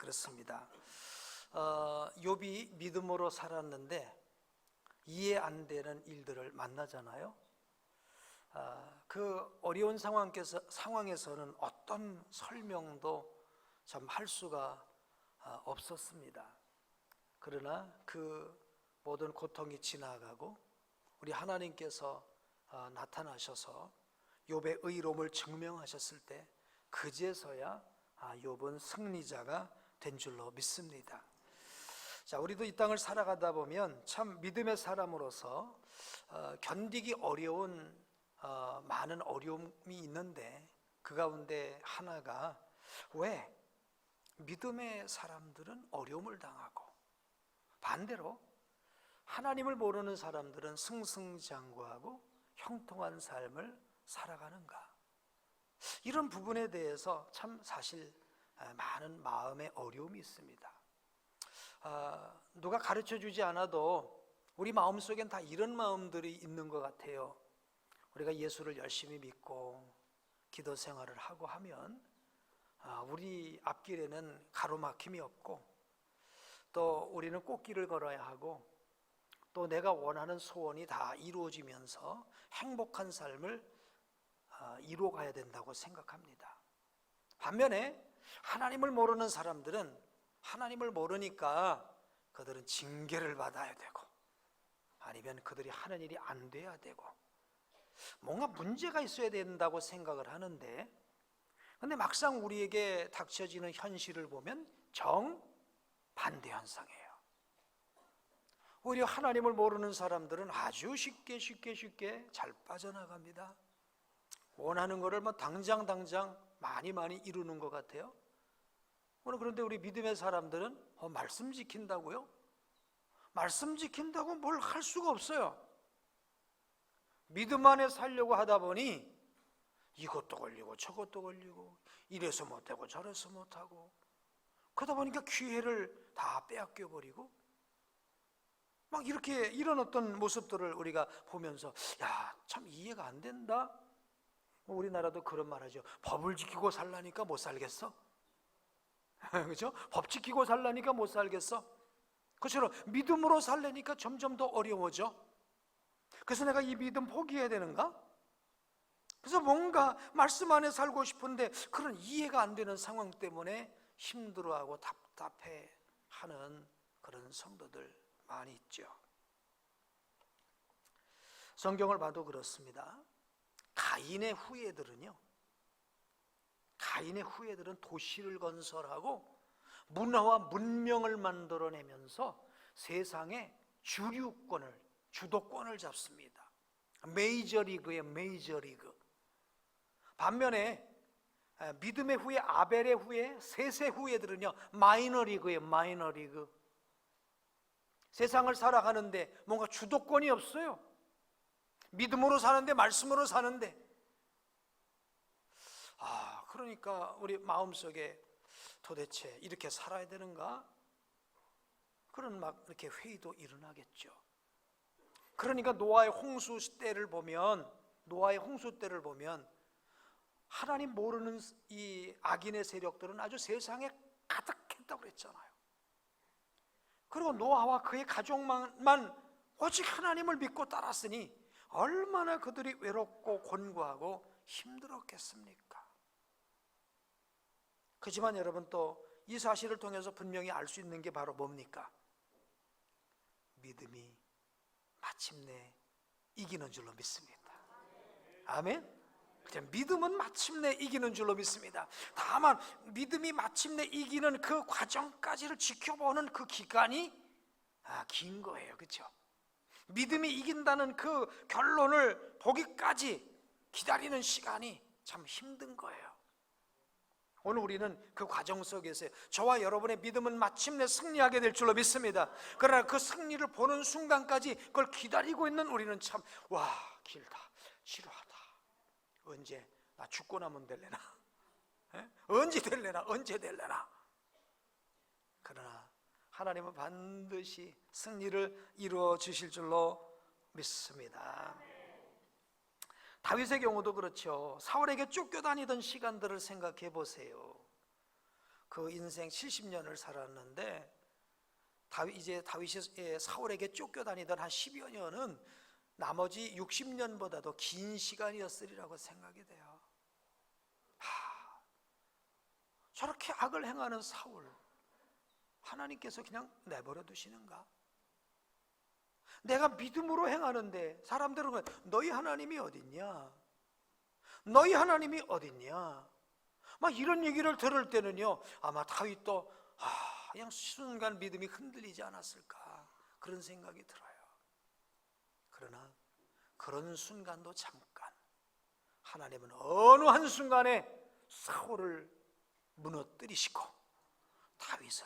그렇습니다. 욥이 믿음으로 살았는데 이해 안 되는 일들을 만나잖아요. 그 어려운 상황에서는 어떤 설명도 참 할 수가 없었습니다. 그러나 그 모든 고통이 지나가고 우리 하나님께서 나타나셔서 욥의 의로움을 증명하셨을 때 그제서야 욥은 승리자가 된 줄로 믿습니다. 자, 우리도 이 땅을 살아가다 보면 참 믿음의 사람으로서 견디기 어려운 많은 어려움이 있는데 그 가운데 하나가 왜 믿음의 사람들은 어려움을 당하고 반대로 하나님을 모르는 사람들은 승승장구하고 형통한 삶을 살아가는가? 이런 부분에 대해서 참 사실 많은 마음의 어려움이 있습니다. 누가 가르쳐 주지 않아도 우리 마음속엔 다 이런 마음들이 있는 것 같아요. 우리가 예수를 열심히 믿고 기도 생활을 하고 하면 우리 앞길에는 가로막힘이 없고 또 우리는 꽃길을 걸어야 하고 또 내가 원하는 소원이 다 이루어지면서 행복한 삶을 이루어가야 된다고 생각합니다. 반면에 하나님을 모르는 사람들은 하나님을 모르니까 그들은 징계를 받아야 되고 아니면 그들이 하는 일이 안 돼야 되고 뭔가 문제가 있어야 된다고 생각을 하는데 근데 막상 우리에게 닥쳐지는 현실을 보면 정반대 현상이에요. 오히려 하나님을 모르는 사람들은 아주 쉽게 잘 빠져나갑니다. 원하는 것을 당장 많이 이루는 것 같아요. 그런데 우리 믿음의 사람들은 말씀 지킨다고요? 말씀 지킨다고 뭘 할 수가 없어요. 믿음 안에 살려고 하다 보니 이것도 걸리고 저것도 걸리고 이래서 못하고 저래서 못하고 그러다 보니까 기회를 다 빼앗겨 버리고 막 이렇게 이런 어떤 모습들을 우리가 보면서 참 이해가 안 된다. 우리나라도 그런 말 하죠. 법을 지키고 살라니까 못 살겠어? 그렇죠? 법 지키고 살라니까 못 살겠어? 그처럼 믿음으로 살려니까 점점 더 어려워져. 그래서 내가 이 믿음 포기해야 되는가? 그래서 뭔가 말씀 안에 살고 싶은데 그런 이해가 안 되는 상황 때문에 힘들어하고 답답해하는 그런 성도들 많이 있죠. 성경을 봐도 그렇습니다. 가인의 후예들은 도시를 건설하고 문화와 문명을 만들어내면서 세상의 주도권을 잡습니다. 메이저리그예요, 메이저리그. 반면에 믿음의 후예, 아벨의 후예, 셋의 후예들은요 마이너리그예요, 마이너리그. 세상을 살아가는데 뭔가 주도권이 없어요. 믿음으로 사는데 말씀으로 사는데 그러니까 우리 마음속에 도대체 이렇게 살아야 되는가? 그런 이렇게 회의도 일어나겠죠. 그러니까 노아의 홍수 때를 보면 하나님 모르는 이 악인의 세력들은 아주 세상에 가득했다고 그랬잖아요. 그리고 노아와 그의 가족만 오직 하나님을 믿고 따랐으니 얼마나 그들이 외롭고 곤고하고 힘들었겠습니까? 그렇지만 여러분 또 이 사실을 통해서 분명히 알 수 있는 게 바로 뭡니까? 믿음이 마침내 이기는 줄로 믿습니다. 아멘? 믿음은 마침내 이기는 줄로 믿습니다. 다만 믿음이 마침내 이기는 그 과정까지를 지켜보는 그 기간이 긴 거예요. 그렇죠? 믿음이 이긴다는 그 결론을 보기까지 기다리는 시간이 참 힘든 거예요. 오늘 우리는 그 과정 속에서 저와 여러분의 믿음은 마침내 승리하게 될 줄로 믿습니다. 그러나 그 승리를 보는 순간까지 그걸 기다리고 있는 우리는 참 길다, 지루하다. 언제 나 죽고 나면 될래나? 언제 될래나? 그러나 하나님은 반드시 승리를 이루어 주실 줄로 믿습니다. 다윗의 경우도 그렇죠. 사울에게 쫓겨다니던 시간들을 생각해 보세요. 그 인생 70년을 살았는데 이제 다윗이 사울에게 쫓겨다니던 한 10여 년은 나머지 60년보다도 긴 시간이었으리라고 생각이 돼요. 저렇게 악을 행하는 사울, 하나님께서 그냥 내버려 두시는가? 내가 믿음으로 행하는데 사람들은 너희 하나님이 어딨냐? 너희 하나님이 어딨냐? 막 이런 얘기를 들을 때는요, 아마 다윗도 그냥 순간 믿음이 흔들리지 않았을까, 그런 생각이 들어요. 그러나 그런 순간도 잠깐, 하나님은 어느 한순간에 사울을 무너뜨리시고 다윗을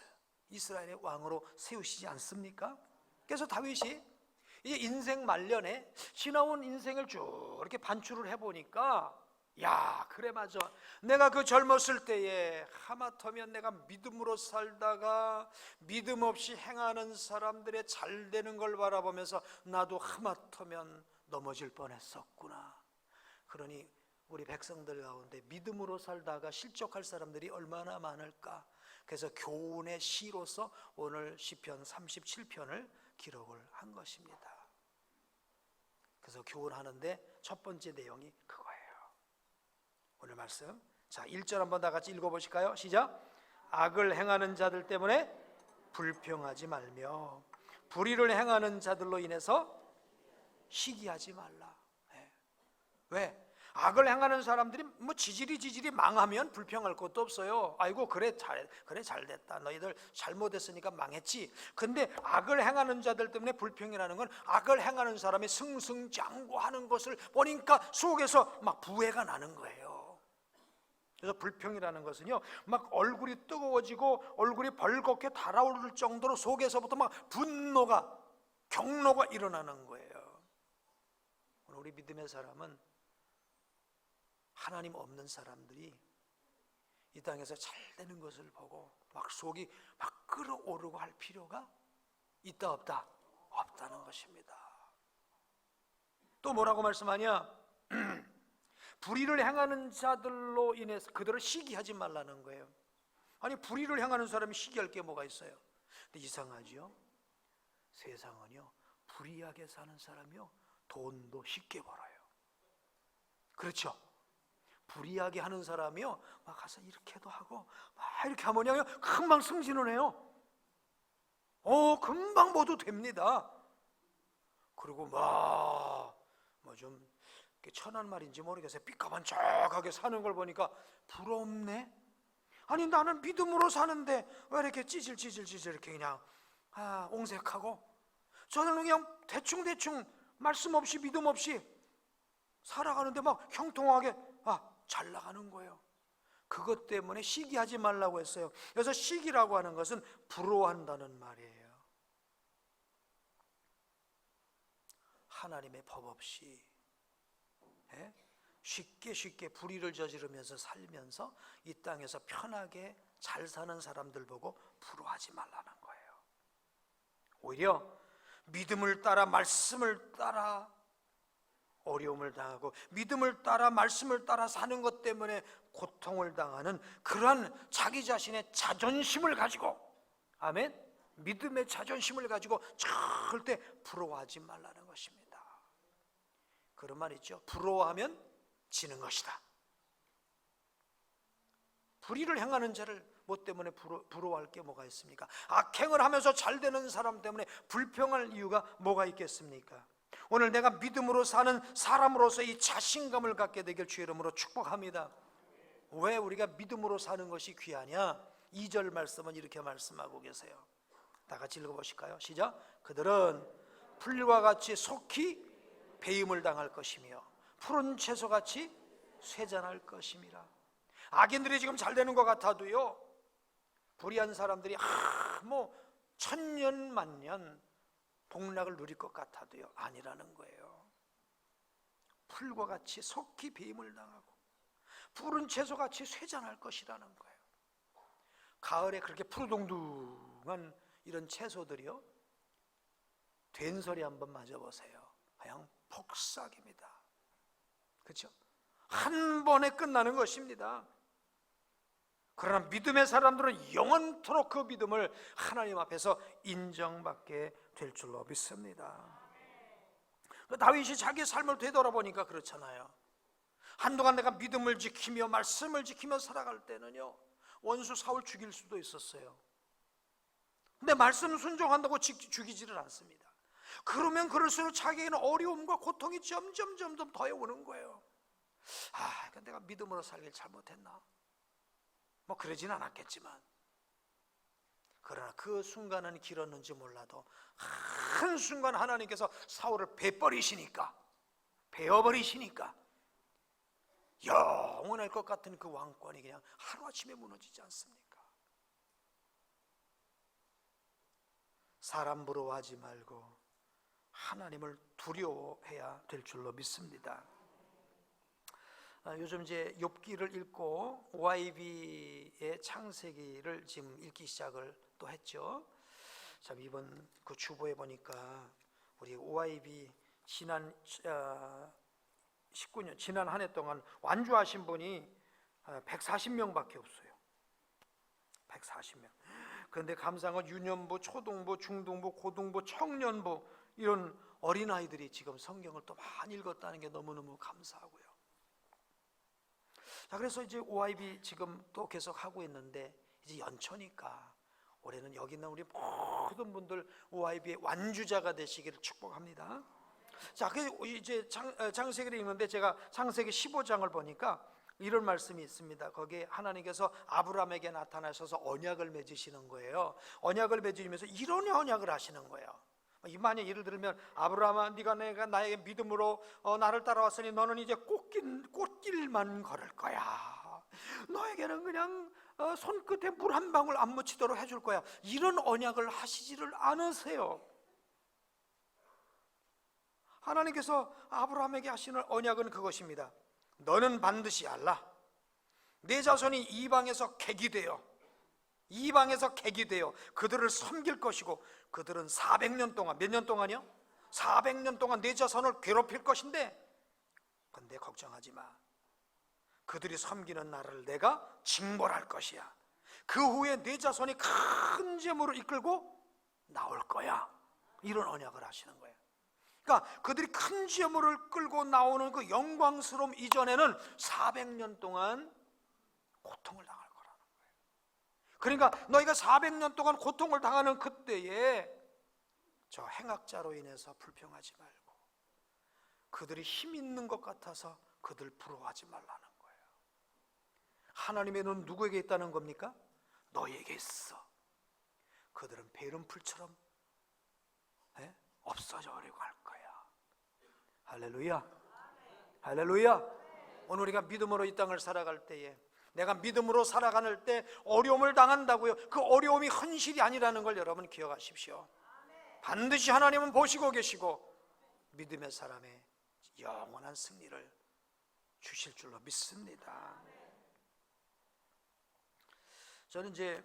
이스라엘의 왕으로 세우시지 않습니까? 그래서 다윗이 이제 인생 말년에 지나온 인생을 쭉 이렇게 반추를 해보니까, 야, 그래, 맞아, 내가 그 젊었을 때에 하마터면 내가 믿음으로 살다가 믿음 없이 행하는 사람들의 잘 되는 걸 바라보면서 나도 하마터면 넘어질 뻔했었구나. 그러니 우리 백성들 가운데 믿음으로 살다가 실족할 사람들이 얼마나 많을까. 그래서 교훈의 시로서 오늘 시편 37편을 기록을 한 것입니다. 그래서 교훈하는데 첫 번째 내용이 그거예요. 오늘 말씀, 자, 1절 한번 다 같이 읽어보실까요? 시작. 악을 행하는 자들 때문에 불평하지 말며 불의를 행하는 자들로 인해서 시기하지 말라. 왜? 악을 행하는 사람들이 뭐 지질이 망하면 불평할 것도 없어요. 아이고, 그래 잘됐다, 너희들 잘못했으니까 망했지. 근데 악을 행하는 자들 때문에 불평이라는 건 악을 행하는 사람이 승승장구하는 것을 보니까 속에서 막 부해가 나는 거예요. 그래서 불평이라는 것은요, 막 얼굴이 뜨거워지고 얼굴이 벌겋게 달아오를 정도로 속에서부터 막 분노가, 경노가 일어나는 거예요. 오늘 우리 믿음의 사람은, 하나님 없는 사람들이 이 땅에서 잘 되는 것을 보고 막 속이 막 끓어오르고 할 필요가 있다 없다? 없다는 것입니다. 또 뭐라고 말씀하냐? 불의를 행하는 자들로 인해서 그들을 시기하지 말라는 거예요. 아니, 불의를 행하는 사람이 시기할 게 뭐가 있어요? 근데 이상하죠? 세상은요, 불의하게 사는 사람이요, 돈도 쉽게 벌어요. 그렇죠? 불의하게 하는 사람이요, 막 가서 이렇게도 하고 막 이렇게 하면요, 금방 승진을 해요. 금방 모두 됩니다. 그리고 뭐 좀 천한 말인지 모르겠어요. 삐까번쩍하게 사는 걸 보니까 부럽네. 아니, 나는 믿음으로 사는데 왜 이렇게 찌질 이렇게 그냥 옹색하고, 저는 그냥 대충 말씀 없이 믿음 없이 살아가는데 막 형통하게 잘 나가는 거예요. 그것 때문에 시기하지 말라고 했어요. 그래서 시기라고 하는 것은 부러워한다는 말이에요. 하나님의 법 없이 쉽게 불의를 저지르면서 살면서 이 땅에서 편하게 잘 사는 사람들 보고 부러워하지 말라는 거예요. 오히려 믿음을 따라, 말씀을 따라 어려움을 당하고 믿음을 따라, 말씀을 따라 사는 것 때문에 고통을 당하는 그러한 자기 자신의 자존심을 가지고, 아멘, 믿음의 자존심을 가지고 절대 부러워하지 말라는 것입니다. 그런 말 있죠. 부러워하면 지는 것이다. 불의를 행하는 자를 뭐 때문에 부러워할 게 뭐가 있습니까? 악행을 하면서 잘 되는 사람 때문에 불평할 이유가 뭐가 있겠습니까? 오늘 내가 믿음으로 사는 사람으로서 이 자신감을 갖게 되길 주의 이름으로 축복합니다. 왜 우리가 믿음으로 사는 것이 귀하냐? 2절 말씀은 이렇게 말씀하고 계세요. 다 같이 읽어보실까요? 시작. 그들은 풀과 같이 속히 배임을 당할 것이며 푸른 채소같이 쇠잔할 것임이라. 악인들이 지금 잘 되는 것 같아도요, 불의한 사람들이 뭐 천년 만년 복락을 누릴 것 같아도요, 아니라는 거예요. 풀과 같이 속히 배임을 당하고 푸른 채소같이 쇠잔할 것이라는 거예요. 가을에 그렇게 푸르동둥한 이런 채소들이요, 된소리 한번 맞아보세요. 그냥 폭삭입니다. 그렇죠? 한 번에 끝나는 것입니다. 그러나 믿음의 사람들은 영원토록 그 믿음을 하나님 앞에서 인정받게 될 줄로 믿습니다. 다윗이 자기 삶을 되돌아보니까 그렇잖아요. 한동안 내가 믿음을 지키며 말씀을 지키며 살아갈 때는요, 원수 사울 죽일 수도 있었어요. 근데 말씀 순종한다고 죽이지를 않습니다. 그러면 그럴수록 자기에게는 어려움과 고통이 점점 더해오는 거예요. 내가 믿음으로 살길 잘못했나? 뭐 그러진 않았겠지만, 그러나 그 순간은 길었는지 몰라도 한순간 하나님께서 사울을 베어버리시니까 영원할 것 같은 그 왕권이 그냥 하루아침에 무너지지 않습니까? 사람 부러워하지 말고 하나님을 두려워해야 될 줄로 믿습니다. 요즘 이제 욥기를 읽고 OIB의 창세기를 지금 읽기 시작을 또 했죠. 참 이번 그 주보에 보니까 우리 OIB 지난 19년 지난 한 해 동안 완주하신 분이 140명밖에 없어요. 140명. 그런데 감사한 건 유년부, 초등부, 중등부, 고등부, 청년부 이런 어린아이들이 지금 성경을 또 많이 읽었다는 게 너무너무 감사하고요. 자, 그래서 이제 OIB 지금 또 계속 하고 있는데 이제 연초니까 올해는 여기 있는 우리 모든 분들 OIB의 완주자가 되시기를 축복합니다. 자, 이제 창세기를 읽는데 제가 창세기 15장을 보니까 이런 말씀이 있습니다. 거기에 하나님께서 아브라함에게 나타나셔서 언약을 맺으시는 거예요. 언약을 맺으면서 이런 언약을 하시는 거예요. 만약 예를 들면 아브라함아, 네가 나에게 믿음으로 나를 따라왔으니 너는 이제 꽃길만 걸을 거야. 너에게는 그냥 손끝에 물 한 방울 안 묻히도록 해줄 거야. 이런 언약을 하시지를 않으세요. 하나님께서 아브라함에게 하시는 언약은 그것입니다. 너는 반드시 알라. 내 자손이 이방에서 객이 되어 그들을 섬길 것이고 그들은 400년 동안, 몇 년 동안이요? 400년 동안 내 자손을 괴롭힐 것인데, 근데 걱정하지 마. 그들이 섬기는 나라를 내가 징벌할 것이야. 그 후에 내 자손이 큰 재물을 이끌고 나올 거야. 이런 언약을 하시는 거예요. 그러니까 그들이 큰 재물을 끌고 나오는 그 영광스러움 이전에는 400년 동안 고통을 당할 거라는 거예요. 그러니까 너희가 400년 동안 고통을 당하는 그때에 저 행악자로 인해서 불평하지 말고, 그들이 힘 있는 것 같아서 그들 부러워하지 말라는 거예요. 하나님의 눈은 누구에게 있다는 겁니까? 너희에게 있어. 그들은 베른 풀처럼 없어져 버리고 할 거야. 할렐루야. 할렐루야. 오늘 우리가 믿음으로 이 땅을 살아갈 때에, 내가 믿음으로 살아갈 때 어려움을 당한다고요. 그 어려움이 현실이 아니라는 걸 여러분 기억하십시오. 반드시 하나님은 보시고 계시고 믿음의 사람의 영원한 승리를 주실 줄로 믿습니다. 저는 이제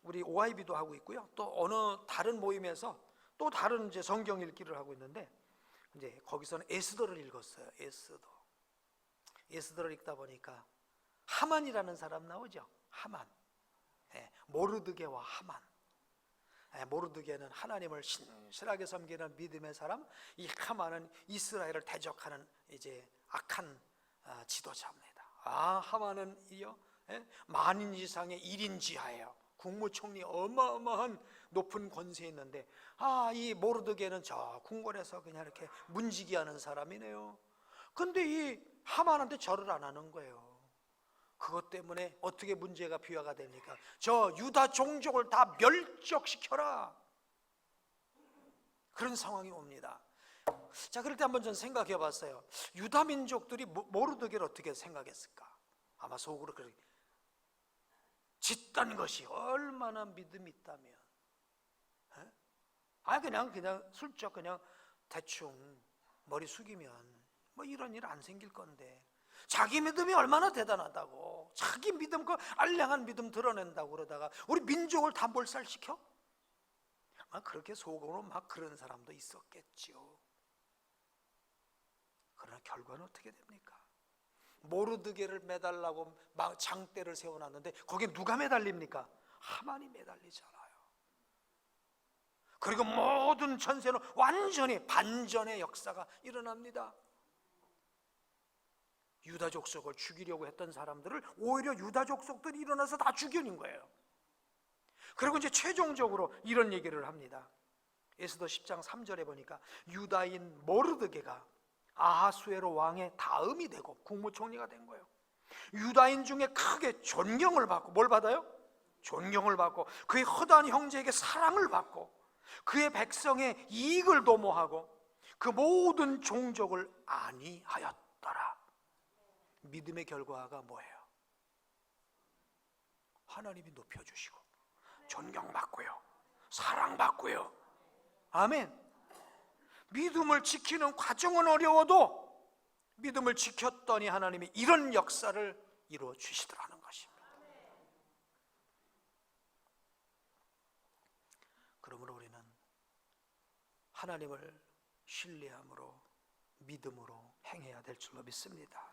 우리 OIB도 하고 있고요. 또 어느 다른 모임에서 또 다른 이제 성경 읽기를 하고 있는데, 이제 거기서는 에스더를 읽었어요. 에스더를 읽다 보니까 하만이라는 사람 나오죠. 하만. 모르드게와 하만. 모르드게는 하나님을 신실하게 섬기는 믿음의 사람, 이 하만은 이스라엘을 대적하는 이제 악한 지도자입니다. 하만은요, 만인 이상의 1인 지하예요. 국무총리 어마어마한 높은 권세에 있는데, 이 모르드게는 저 궁궐에서 그냥 이렇게 문지기 하는 사람이네요. 근데 이 하만한테 절을 안 하는 거예요. 그것 때문에 어떻게 문제가 비화가 됩니까? 저 유다 종족을 다 멸족시켜라, 그런 상황이 옵니다. 자, 그럴 때 한번 전 생각해 봤어요. 유다 민족들이 모르드게를 어떻게 생각했을까? 아마 속으로 그렇게, 짓단 것이 얼마나 믿음이 있다면, 그냥 슬쩍 그냥 대충 머리 숙이면 뭐 이런 일 안 생길 건데, 자기 믿음이 얼마나 대단하다고, 자기 믿음, 그 알량한 믿음 드러낸다고 그러다가 우리 민족을 다 몰살시켜? 그렇게 속으로 막 그런 사람도 있었겠죠. 그러나 결과는 어떻게 됩니까? 모르드게를 매달라고 장대를 세워놨는데 거기에 누가 매달립니까? 하만이 매달리잖아요. 그리고 모든 전세는 완전히 반전의 역사가 일어납니다. 유다 족속을 죽이려고 했던 사람들을 오히려 유다 족속들이 일어나서 다 죽여낸 거예요. 그리고 이제 최종적으로 이런 얘기를 합니다. 에스더 10장 3절에 보니까 유다인 모르드게가 아하수에로 왕의 다음이 되고 국무총리가 된 거예요. 유다인 중에 크게 존경을 받고, 뭘 받아요? 존경을 받고, 그의 허다한 형제에게 사랑을 받고, 그의 백성의 이익을 도모하고 그 모든 종족을 안위하였더라. 믿음의 결과가 뭐예요? 하나님이 높여주시고 존경받고요, 사랑받고요. 아멘. 믿음을 지키는 과정은 어려워도 믿음을 지켰더니 하나님이 이런 역사를 이루어 주시더라는 것입니다. 그러므로 우리는 하나님을 신뢰함으로 믿음으로 행해야 될 줄로 믿습니다.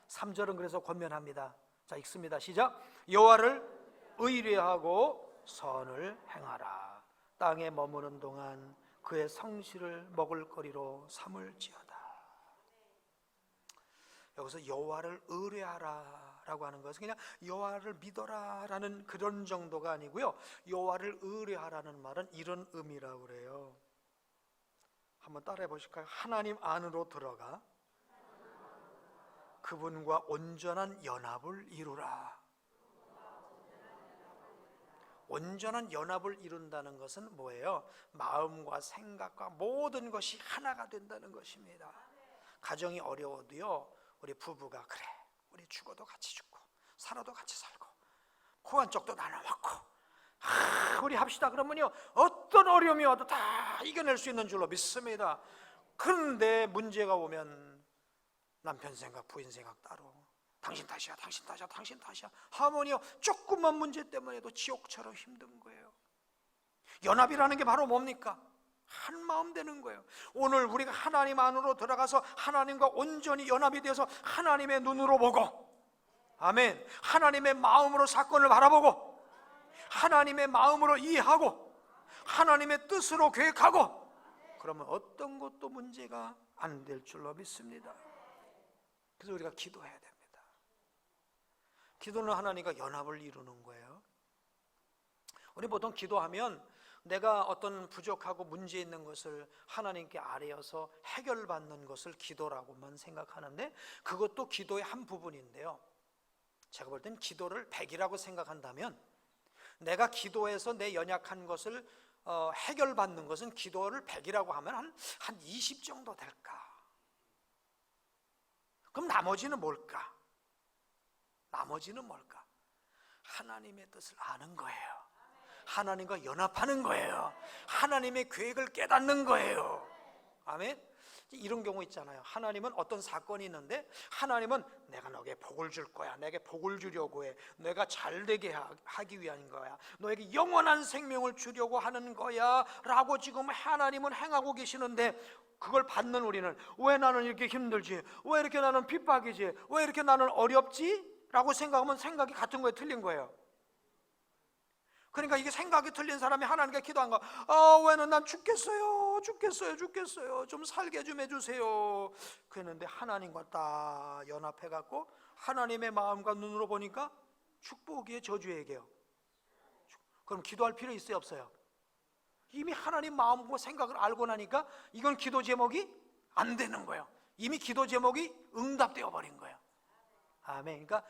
3절은 그래서 권면합니다. 자, 읽습니다. 시작. 여호와를 의뢰하고 선을 행하라. 땅에 머무는 동안 그의 성실을 먹을거리로 삼을지어다. 여기서 여호와를 의뢰하라 라고 하는 것은 그냥 여호와를 믿어라 라는 그런 정도가 아니고요, 여호와를 의뢰하라는 말은 이런 의미라고 그래요. 한번 따라해 보실까요? 하나님 안으로 들어가 그분과 온전한 연합을 이루라. 온전한 연합을 이룬다는 것은 뭐예요? 마음과 생각과 모든 것이 하나가 된다는 것입니다. 가정이 어려워도요, 우리 부부가 그래, 우리 죽어도 같이 죽고 살아도 같이 살고 코 한쪽도 나눠 먹고 우리 합시다 그러면요, 어떤 어려움이 와도 다 이겨낼 수 있는 줄로 믿습니다. 그런데 문제가 오면 남편 생각, 부인 생각 따로, 당신 탓이야, 당신 탓이야, 당신 탓이야 하면요, 조금만 문제 때문에도 지옥처럼 힘든 거예요. 연합이라는 게 바로 뭡니까? 한 마음 되는 거예요. 오늘 우리가 하나님 안으로 들어가서 하나님과 온전히 연합이 되어서 하나님의 눈으로 보고, 아멘, 하나님의 마음으로 사건을 바라보고 하나님의 마음으로 이해하고 하나님의 뜻으로 계획하고, 그러면 어떤 것도 문제가 안 될 줄로 믿습니다. 그래서 우리가 기도해야 됩니다. 기도는 하나님과 연합을 이루는 거예요. 우리 보통 기도하면 내가 어떤 부족하고 문제 있는 것을 하나님께 아뢰어서 해결받는 것을 기도라고만 생각하는데, 그것도 기도의 한 부분인데요, 제가 볼 땐 기도를 100이라고 생각한다면 내가 기도해서 내 연약한 것을 해결받는 것은 기도를 100이라고 하면 한 20 정도 될까? 그럼 나머지는 뭘까? 나머지는 뭘까? 하나님의 뜻을 아는 거예요. 하나님과 연합하는 거예요. 하나님의 계획을 깨닫는 거예요. 아멘. 이런 경우 있잖아요. 하나님은 어떤 사건이 있는데 하나님은 내가 너에게 복을 줄 거야, 내게 복을 주려고 해, 내가 잘되게 하기 위한 거야, 너에게 영원한 생명을 주려고 하는 거야 라고 지금 하나님은 행하고 계시는데, 그걸 받는 우리는 왜 나는 이렇게 힘들지, 왜 이렇게 나는 핍박이지, 왜 이렇게 나는 어렵지 라고 생각하면 생각이 같은 거에 틀린 거예요. 그러니까 이게 생각이 틀린 사람이 하나님께 기도한 거, 왜는 난 죽겠어요, 좀 살게 좀 해주세요. 그랬는데 하나님과 딱 연합해갖고 하나님의 마음과 눈으로 보니까 축복이에요, 저주에게요? 그럼 기도할 필요 있어요, 없어요? 이미 하나님 마음과 생각을 알고 나니까 이건 기도 제목이 안 되는 거예요. 이미 기도 제목이 응답되어 버린 거예요. 아멘. 그러니까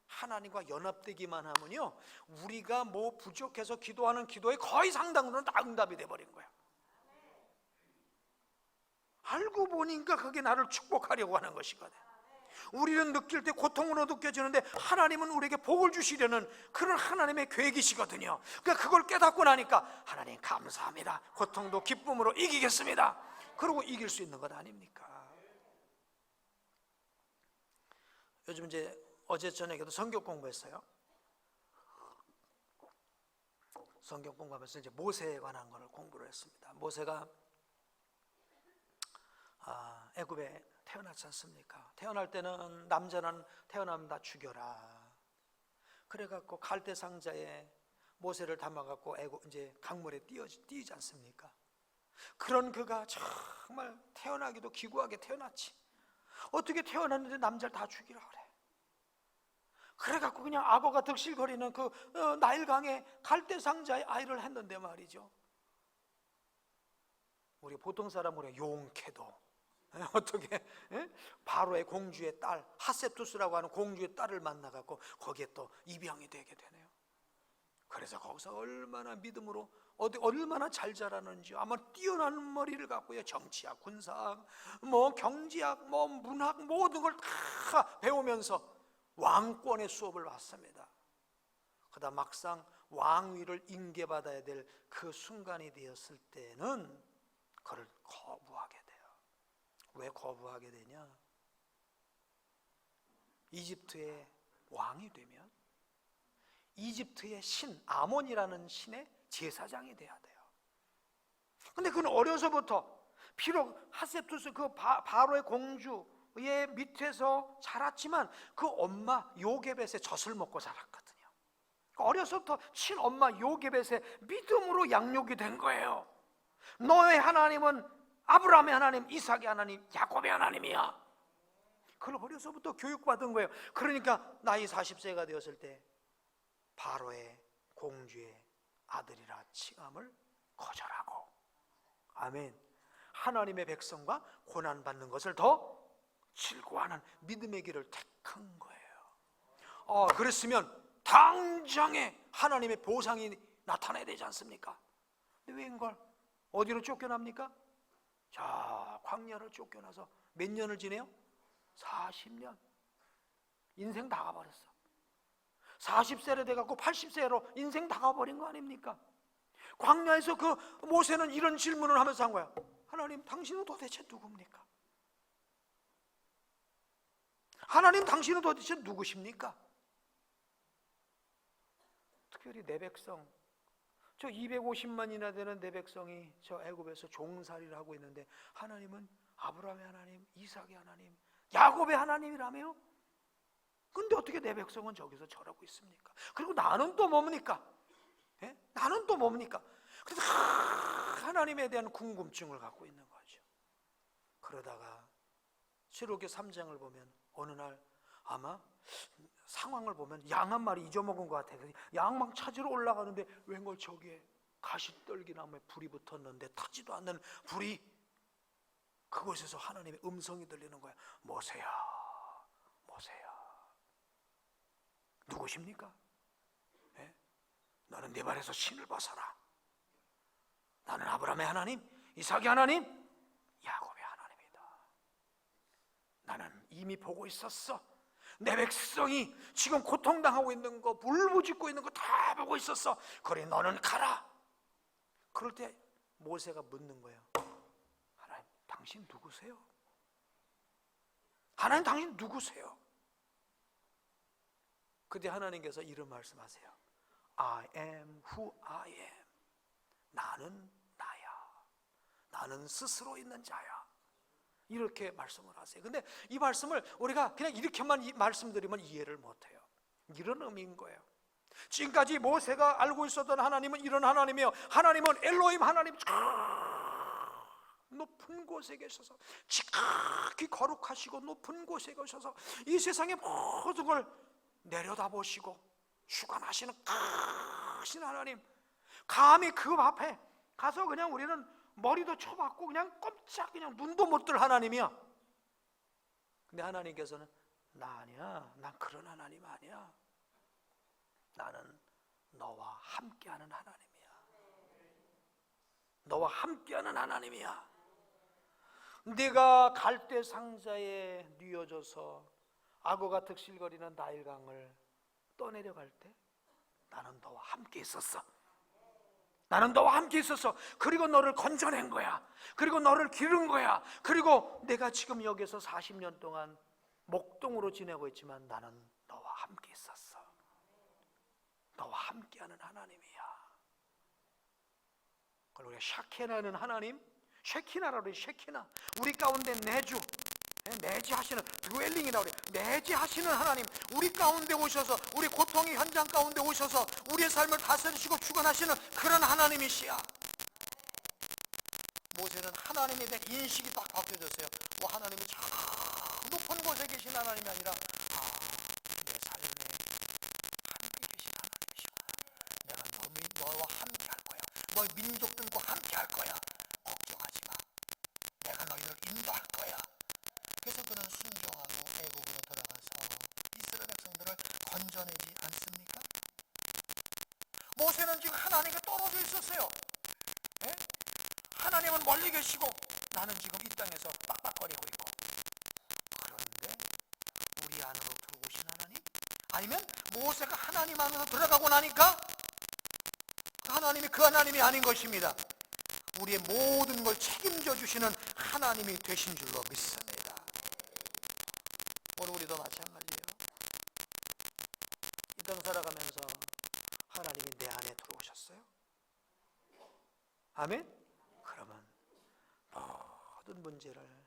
하나님과 연합되기만 하면요, 우리가 뭐 부족해서 기도하는 기도의 거의 상당수는 다 응답이 돼버린 거야. 알고 보니까 그게 나를 축복하려고 하는 것이거든. 우리는 느낄 때 고통으로 느껴지는데 하나님은 우리에게 복을 주시려는 그런 하나님의 계획이시거든요. 그러니까 그걸 깨닫고 나니까 하나님 감사합니다, 고통도 기쁨으로 이기겠습니다, 그러고 이길 수 있는 것 아닙니까? 요즘 이제 어제 저녁에도 성경 공부했어요. 성경 공부하면서 이제 모세에 관한 걸 공부를 했습니다. 모세가 애굽에 태어났지 않습니까? 태어날 때는 남자는 태어나면 다 죽여라. 그래갖고 갈대 상자에 모세를 담아갖고 이제 강물에 띄지 않습니까? 그런 그가 정말 태어나기도 기구하게 태어났지. 어떻게 태어났는데 남자를 다 죽이라 그래. 그래갖고 그냥 악어가 득실거리는 그 나일강에 갈대 상자에 아이를 했는데 말이죠. 우리 보통 사람으로 용케도 어떻게 바로의 공주의 딸 하셉투스라고 하는 공주의 딸을 만나갖고 거기에 또 입양이 되게 되네요. 그래서 거기서 얼마나 믿음으로 얼마나 잘 자라는지 아마 뛰어난 머리를 갖고요. 정치학, 군사학, 뭐 경제학, 뭐 문학 모든 걸 다 배우면서 왕권의 수업을 받습니다. 그러다 막상 왕위를 인계받아야 될 그 순간이 되었을 때는 그를 거부하게 돼요. 왜 거부하게 되냐? 이집트의 왕이 되면 이집트의 신 아몬이라는 신의 제사장이 돼야 돼요. 근데 그는 어려서부터 비록 하셉투스 그 바로의 공주의 밑에서 자랐지만 그 엄마 요게벳의 젖을 먹고 자랐거든요. 어려서부터 친엄마 요게벳의 믿음으로 양육이 된 거예요. 너의 하나님은 아브라함의 하나님, 이삭의 하나님, 야곱의 하나님이야. 그걸 어려서부터 교육받은 거예요. 그러니까 나이 40세가 되었을 때 바로의 공주의 아들이라 칭함을 거절하고, 아멘, 하나님의 백성과 고난받는 것을 더 즐거워하는 믿음의 길을 택한 거예요. 그랬으면 당장에 하나님의 보상이 나타나야 되지 않습니까? 근데 왜 이걸 어디로 쫓겨납니까? 자, 광야를 쫓겨나서 몇 년을 지내요? 40년. 인생 다 가버렸어. 40세로 돼갖고 80세로 인생 다 가버린 거 아닙니까? 광야에서 그 모세는 이런 질문을 하면서 한 거야. 하나님, 당신은 도대체 누굽니까? 하나님, 당신은 도대체 누구십니까? 특별히 내 백성, 저 250만이나 되는 내 백성이 저 애굽에서 종살이를 하고 있는데 하나님은 아브라함의 하나님, 이삭의 하나님, 야곱의 하나님이라며? 근데 어떻게 내 백성은 저기서 절하고 있습니까? 그리고 나는 또 뭡니까? 나는 또 뭡니까? 그래서 하나님에 대한 궁금증을 갖고 있는 거죠. 그러다가 출애굽기 3장을 보면 어느 날 아마 상황을 보면 양 한 마리 잊어먹은 것 같아요. 양막 찾으러 올라가는데 웬걸 저기에 가시떨기나무에 불이 붙었는데 타지도 않는 불이, 그곳에서 하나님의 음성이 들리는 거야. 모세야, 모세야, 누구십니까? 너는 네 발에서 신을 벗어라. 나는 아브라함의 하나님, 이삭의 하나님, 야곱의 하나님이다. 나는 이미 보고 있었어. 내 백성이 지금 고통당하고 있는 거, 울부짖고 있는 거 다 보고 있었어. 그래, 너는 가라. 그럴 때 모세가 묻는 거예요. 하나님, 당신 누구세요? 하나님, 당신 누구세요? 그때 하나님께서 이런 말씀하세요. I am who I am. 나는 나야. 나는 스스로 있는 자야. 이렇게 말씀을 하세요. 근데 이 말씀을 우리가 그냥 이렇게만 말씀드리면 이해를 못해요. 이런 의미인 거예요. 지금까지 모세가 알고 있었던 하나님은 이런 하나님이에요. 하나님은 엘로힘 하나님, 높은 곳에 계셔서 지극히 거룩하시고 높은 곳에 계셔서 이 세상의 모든 걸 내려다보시고 주관하시는 크신 하나님, 감히 그 앞에 가서 그냥 우리는 머리도 쳐박고 그냥 꼼짝 그냥 눈도 못 뜰 하나님이야. 근데 하나님께서는 나 아니야, 난 그런 하나님 아니야. 나는 너와 함께하는 하나님이야. 너와 함께하는 하나님이야. 네가 갈대 상자에 뉘어져서 악어가 득실거리는 나일강을 떠내려갈 때 나는 너와 함께 있었어. 나는 너와 함께 있었어. 그리고 너를 건져낸 거야. 그리고 너를 기른 거야. 그리고 내가 지금 여기서 40년 동안 목동으로 지내고 있지만 나는 너와 함께 있었어. 너와 함께하는 하나님이야. 그걸 우리가 샤케나는 하나님, 쉐키나라로 쉐키나, 우리 가운데 내주, 내재하시는, 드웰링이라고 그래요. 내재하시는 하나님, 우리 가운데 오셔서, 우리 고통의 현장 가운데 오셔서 우리의 삶을 다스리시고 주관하시는 그런 하나님이시야. 모세는 하나님에 대한 인식이 딱 바뀌어졌어요. 하나님이 저 높은 곳에 계신 하나님이 아니라 내 삶에 함께 계신 하나님이시구나. 내가 너와 함께 할 거야. 너희 민족들과 함께 할 거야. 걱정하지 마. 내가 너희를 인도할 거야. 그래서 그는 순종하고 애국으로 들어가서 이스라엘 백성들을 건져내지 않습니까? 모세는 지금 하나님께 떨어져 있었어요. 예? 하나님은 멀리 계시고 나는 지금 이 땅에서 빡빡거리고 있고. 그런데 우리 안으로 들어오신 하나님? 아니면 모세가 하나님 안으로 들어가고 나니까 하나님이 그 하나님이 아닌 것입니다. 우리의 모든 걸 책임져 주시는 하나님이 되신 줄로 믿습니다. 오늘 우리도 마찬가지예요. 이 땅 살아가면서 하나님이 내 안에 들어오셨어요? 아멘? 그러면 모든 문제를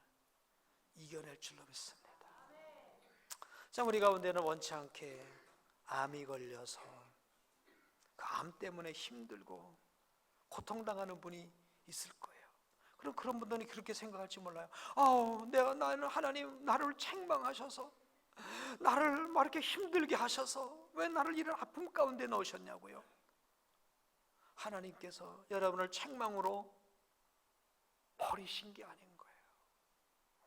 이겨낼 줄로 믿습니다. 참, 우리 가운데는 원치 않게 암이 걸려서 그 암 때문에 힘들고 고통당하는 분이 있을 거예요. 그럼 그런 분들이 그렇게 생각할지 몰라요. 나는 하나님 나를 책망하셔서 나를 막 이렇게 힘들게 하셔서 왜 나를 이런 아픔 가운데 넣으셨냐고요. 하나님께서 여러분을 책망으로 버리신 게 아닌 거예요.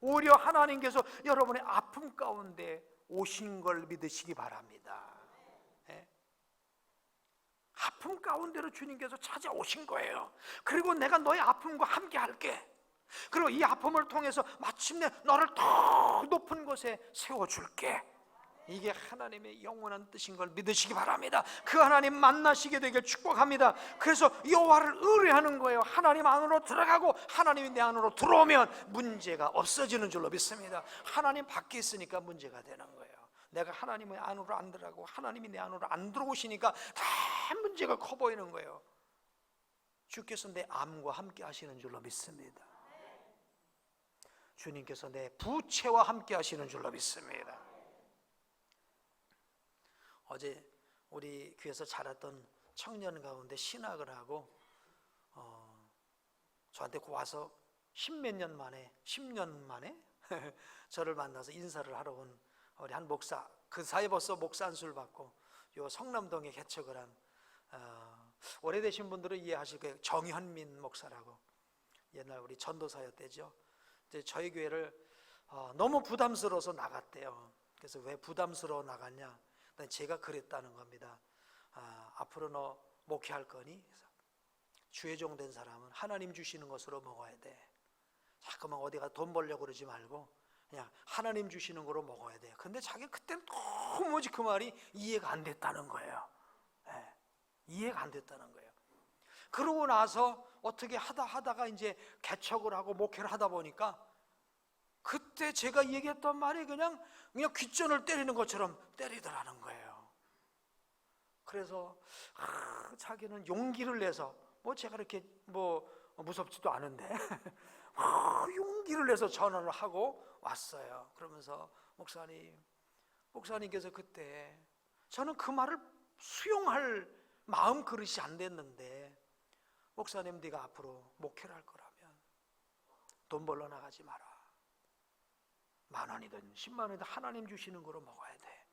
오히려 하나님께서 여러분의 아픔 가운데 오신 걸 믿으시기 바랍니다. 네? 아픔 가운데로 주님께서 찾아오신 거예요. 그리고 내가 너의 아픔과 함께 할게. 그리고 이 아픔을 통해서 마침내 너를 더 높은 곳에 세워줄게. 이게 하나님의 영원한 뜻인 걸 믿으시기 바랍니다. 그 하나님 만나시게 되길 축복합니다. 그래서 여호와를 의뢰하는 거예요. 하나님 안으로 들어가고 하나님이 내 안으로 들어오면 문제가 없어지는 줄로 믿습니다. 하나님 밖에 있으니까 문제가 되는 거예요. 내가 하나님의 안으로 안 들어가고 하나님이 내 안으로 안 들어오시니까 다 문제가 커 보이는 거예요. 주께서 내 암과 함께 하시는 줄로 믿습니다. 주님께서 내 부채와 함께 하시는 줄로 믿습니다. 어제 우리 교회에서 자랐던 청년 가운데 신학을 하고 저한테 와서 10년 만에 저를 만나서 인사를 하러 온 우리 한 목사, 그 사이에 벌써 목사 안수를 받고 요 성남동에 개척을 한 오래되신 분들은 이해하실 거예요. 정현민 목사라고. 옛날 우리 전도사였대죠. 이제 저희 교회를 너무 부담스러워서 나갔대요. 그래서 왜 부담스러워 나갔냐? 제가 그랬다는 겁니다. 앞으로 너 목회할 거니? 주의 종 된 사람은 하나님 주시는 것으로 먹어야 돼. 자꾸만 어디가 돈 벌려고 그러지 말고 그냥 하나님 주시는 거로 먹어야 돼. 근데 자기가 그때는 도무지 그 말이 이해가 안 됐다는 거예요. 네, 이해가 안 됐다는 거예요. 그러고 나서 어떻게 하다가 이제 개척을 하고 목회를 하다 보니까 그때 제가 얘기했던 말이 그냥 귓전을 때리는 것처럼 때리더라는 거예요. 그래서 자기는 용기를 내서 제가 이렇게 무섭지도 않은데 용기를 내서 전화를 하고 왔어요. 그러면서 목사님께서 그때 저는 그 말을 수용할 마음 그릇이 안 됐는데 목사님 네가 앞으로 목회를 할 거라면 돈 벌러 나가지 마라. 10,000원이든 100,000원이든 하나님 주시는 거로 먹어야 돼.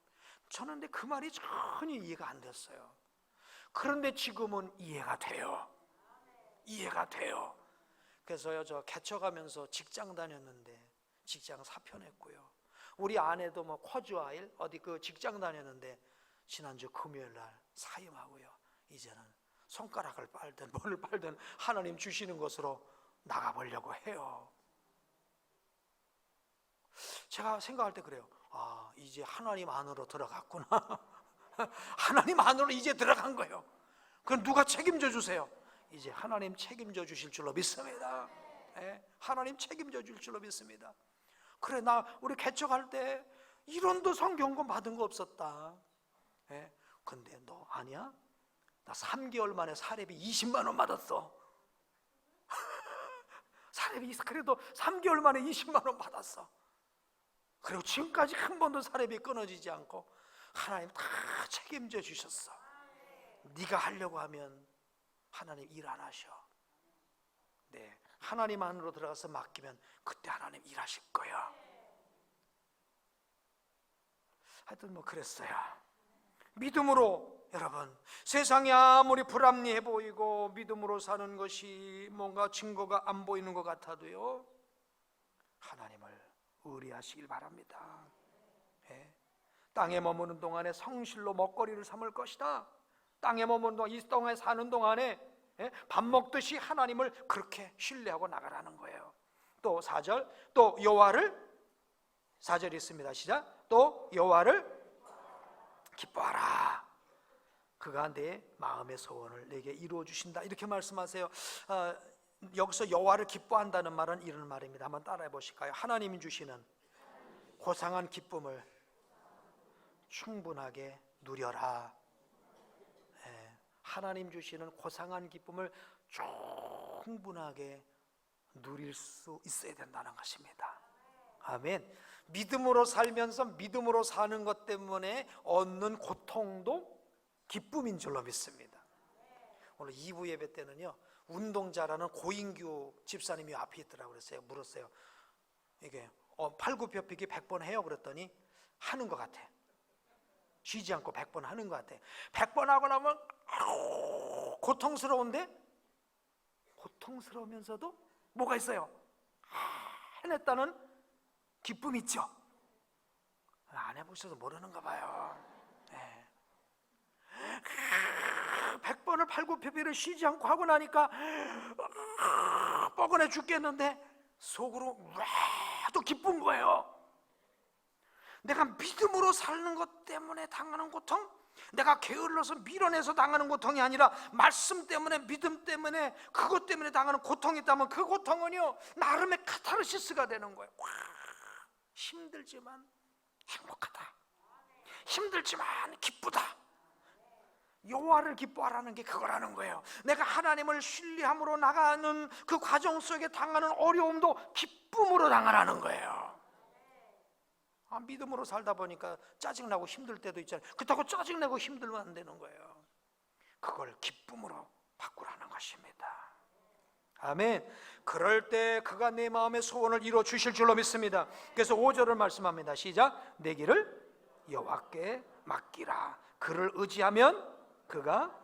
저는 근데 그 말이 전혀 이해가 안 됐어요. 그런데 지금은 이해가 돼요. 이해가 돼요. 그래서요, 저 개척하면서 직장 다녔는데 직장 사표냈고요. 우리 아내도 쿼즈아일 어디 그 직장 다녔는데 지난주 금요일 날 사임하고요. 이제는 손가락을 빨든 뭘 빨든 하나님 주시는 것으로 나가보려고 해요. 제가 생각할 때 그래요. 이제 하나님 안으로 들어갔구나. 하나님 안으로 이제 들어간 거예요. 그럼 누가 책임져 주세요? 이제 하나님 책임져 주실 줄로 믿습니다. 하나님 책임져 줄 줄로 믿습니다. 그래, 우리 개척할 때 1원도 성경권 받은 거 없었다. 근데 너 아니야? 나 3개월 만에 사례비 20만 원 받았어. 사례비 그래도 3개월 만에 20만 원 받았어. 그리고 지금까지 한 번도 사례비 끊어지지 않고 하나님 다 책임져 주셨어. 네가 하려고 하면 하나님 일 안 하셔. 네, 하나님 안으로 들어가서 맡기면 그때 하나님 일하실 거야. 하여튼 뭐 그랬어요. 믿음으로, 여러분, 세상이 아무리 불합리해 보이고 믿음으로 사는 것이 뭔가 증거가 안 보이는 것 같아도요, 하나님을 의뢰하시길 바랍니다. 예. 땅에 머무는 동안에 성실로 먹거리를 삼을 것이다. 땅에 머무는 동안, 이 땅에 사는 동안에 밥 먹듯이 하나님을 그렇게 신뢰하고 나가라는 거예요. 또 4절, 또 여호와를, 4절이 있습니다. 시작. 또 여호와를 기뻐하라. 그가 내 마음의 소원을 내게 이루어 주신다. 이렇게 말씀하세요. 여기서 여호와를 기뻐한다는 말은 이런 말입니다. 한번 따라해 보실까요? 하나님이 주시는 고상한 기쁨을 충분하게 누려라. 하나님 주시는 고상한 기쁨을 충분하게 누릴 수 있어야 된다는 것입니다. 아멘. 믿음으로 살면서 믿음으로 사는 것 때문에 얻는 고통도 기쁨인 줄로 믿습니다. 오늘 2부 예배 때는요, 운동자라는 고인규 집사님이 앞에 있더라고요. 그랬어요. 물었어요. 이게 팔굽혀펴기 100번 해요. 그랬더니 하는 것 같아. 쉬지 않고 100번 하는 것 같아. 100번 하고 나면 고통스러운데, 고통스러우면서도 뭐가 있어요? 해냈다는 기쁨이 있죠. 안 해보셔서 모르는가 봐요. 100번을 팔굽혀펴기를 쉬지 않고 하고 나니까 뻐근해 죽겠는데 속으로 또 기쁜 거예요. 내가 믿음으로 사는 것 때문에 당하는 고통, 내가 게을러서 밀어내서 당하는 고통이 아니라 말씀 때문에, 믿음 때문에, 그것 때문에 당하는 고통이 있다면 그 고통은요, 나름의 카타르시스가 되는 거예요. 힘들지만 행복하다, 힘들지만 기쁘다. 여호와를 기뻐하라는 게 그거라는 거예요. 내가 하나님을 신뢰함으로 나가는 그 과정 속에 당하는 어려움도 기쁨으로 당하라는 거예요. 믿음으로 살다 보니까 짜증나고 힘들 때도 있잖아요. 그렇다고 짜증내고 힘들면 안 되는 거예요. 그걸 기쁨으로 바꾸라는 것입니다. 아멘. 그럴 때 그가 내 마음의 소원을 이루어 주실 줄로 믿습니다. 그래서 5절을 말씀합니다. 시작. 내 길을 여호와께 맡기라. 그를 의지하면 그가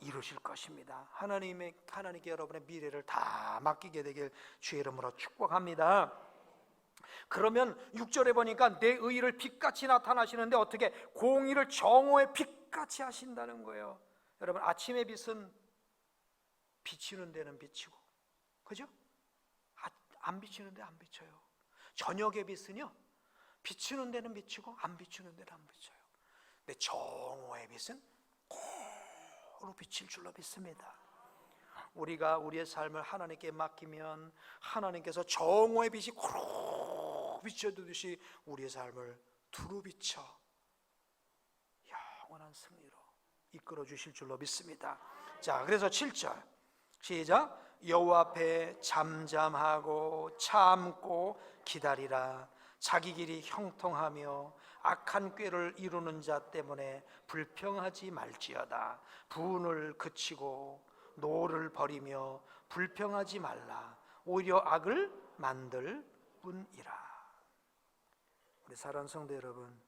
이루실 것입니다. 하나님께 여러분의 미래를 다 맡기게 되길 주의 이름으로 축복합니다. 그러면 6절에 보니까 내 의를 빛같이 나타나시는데 어떻게? 공의를 정오의 빛같이 하신다는 거예요. 여러분, 아침의 빛은 비치는 데는 비치고, 그죠? 안 비치는 데 안 비쳐요. 저녁의 빛은요, 비치는 데는 비치고 안 비치는 데는 안 비쳐요. 근데 정오의 빛은 고루 비칠 줄로 믿습니다. 우리가 우리의 삶을 하나님께 맡기면 하나님께서 정오의 빛이 고루 비춰두듯이 우리의 삶을 두루 비춰 영원한 승리로 이끌어 주실 줄로 믿습니다. 자, 그래서 7절 시작. 여호와 앞에 잠잠하고 참고 기다리라. 자기 길이 형통하며 악한 꾀를 이루는 자 때문에 불평하지 말지어다. 분을 그치고 노를 버리며 불평하지 말라. 오히려 악을 만들 뿐이라. 우리 사랑하는 성도 여러분,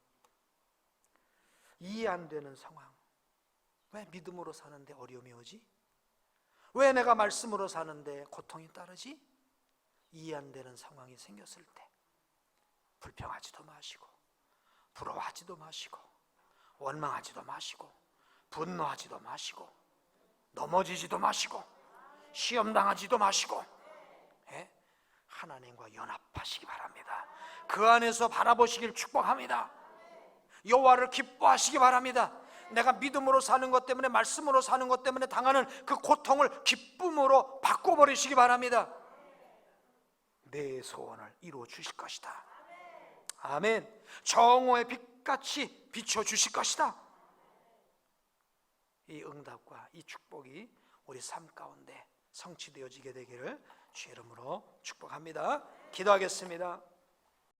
이해 안 되는 상황, 왜 믿음으로 사는데 어려움이 오지? 왜 내가 말씀으로 사는데 고통이 따르지? 이해 안 되는 상황이 생겼을 때 불평하지도 마시고, 부러워하지도 마시고, 원망하지도 마시고, 분노하지도 마시고, 넘어지지도 마시고, 시험당하지도 마시고, 하나님과 연합하시기 바랍니다. 그 안에서 바라보시길 축복합니다. 여호와를 기뻐하시기 바랍니다. 내가 믿음으로 사는 것 때문에, 말씀으로 사는 것 때문에 당하는 그 고통을 기쁨으로 바꿔버리시기 바랍니다. 내 소원을 이루어 주실 것이다. 아멘. 정오의 빛같이 비춰주실 것이다. 이 응답과 이 축복이 우리 삶 가운데 성취되어지게 되기를 주의 이름으로 축복합니다. 기도하겠습니다.